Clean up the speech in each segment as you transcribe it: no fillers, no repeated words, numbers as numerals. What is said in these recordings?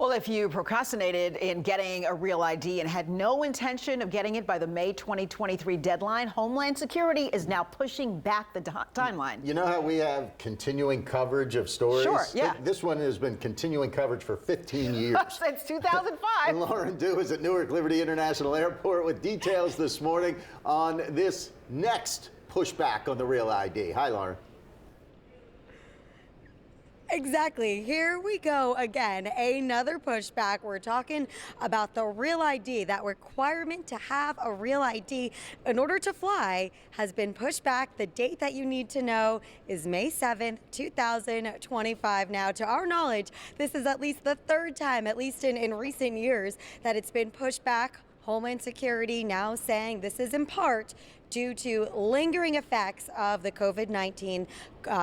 Well, if you procrastinated in getting a real ID and had no intention of getting it by the May 2023 deadline, Homeland Security is now pushing back the timeline. You know how we have continuing coverage of stories? Sure, yeah. This one has been continuing coverage for 15 years. Since 2005. And Lauren Dew is at Newark Liberty International Airport with details this morning on this next pushback on the real ID. Hi, Lauren. Exactly. Here we go again. Another pushback. We're talking about the real ID. That requirement to have a real ID in order to fly has been pushed back. The date that you need to know is May 7th, 2025. Now, to our knowledge, this is at least the third time, at least in recent years, that it's been pushed back. Homeland Security now saying this is in part due to lingering effects of the COVID-19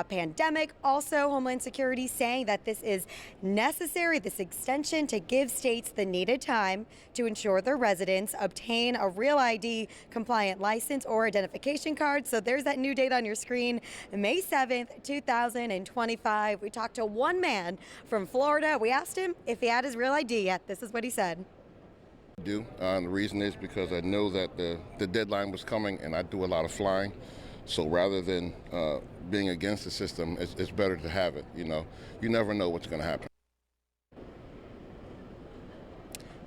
pandemic. Also, Homeland Security saying that this is necessary, this extension, to give states the needed time to ensure their residents obtain a real ID compliant license or identification card. So there's that new date on your screen, May 7th, 2025. We talked to one man from Florida. We asked him if he had his real ID yet. This is what he said. The reason is because I know that the deadline was coming and I do a lot of flying. So rather than being against the system, it's better to have it. You know, you never know what's going to happen.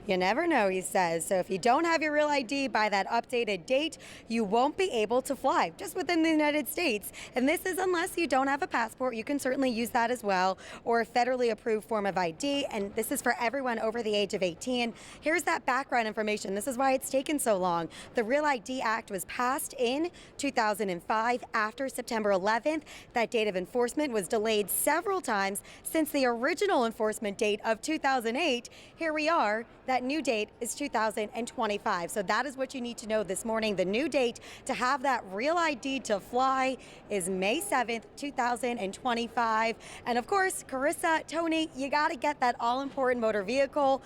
You never know, he says. So if you don't have your real ID by that updated date, you won't be able to fly just within the United States. And this is unless you don't have a passport. You can certainly use that as well, or a federally approved form of ID. And this is for everyone over the age of 18. Here's that background information. This is why it's taken so long. The Real ID Act was passed in 2005 after September 11th. That date of enforcement was delayed several times since the original enforcement date of 2008. Here we are. That new date is 2025. So that is what you need to know this morning. The new date to have that real ID to fly is May 7th, 2025. And of course, Carissa, Tony, you got to get that all-important motor vehicle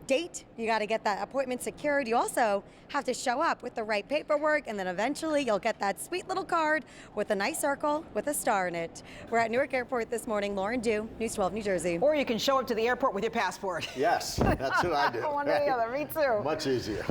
date. You got to get that appointment secured. You also have to show up with the right paperwork, and then eventually you'll get that sweet little card with a nice circle with a star in it. We're at Newark Airport this morning. Lauren Dew, News 12, New Jersey. Or you can show up to the airport with your passport. Yes, that's what I do. One or the other. Me too. Much easier.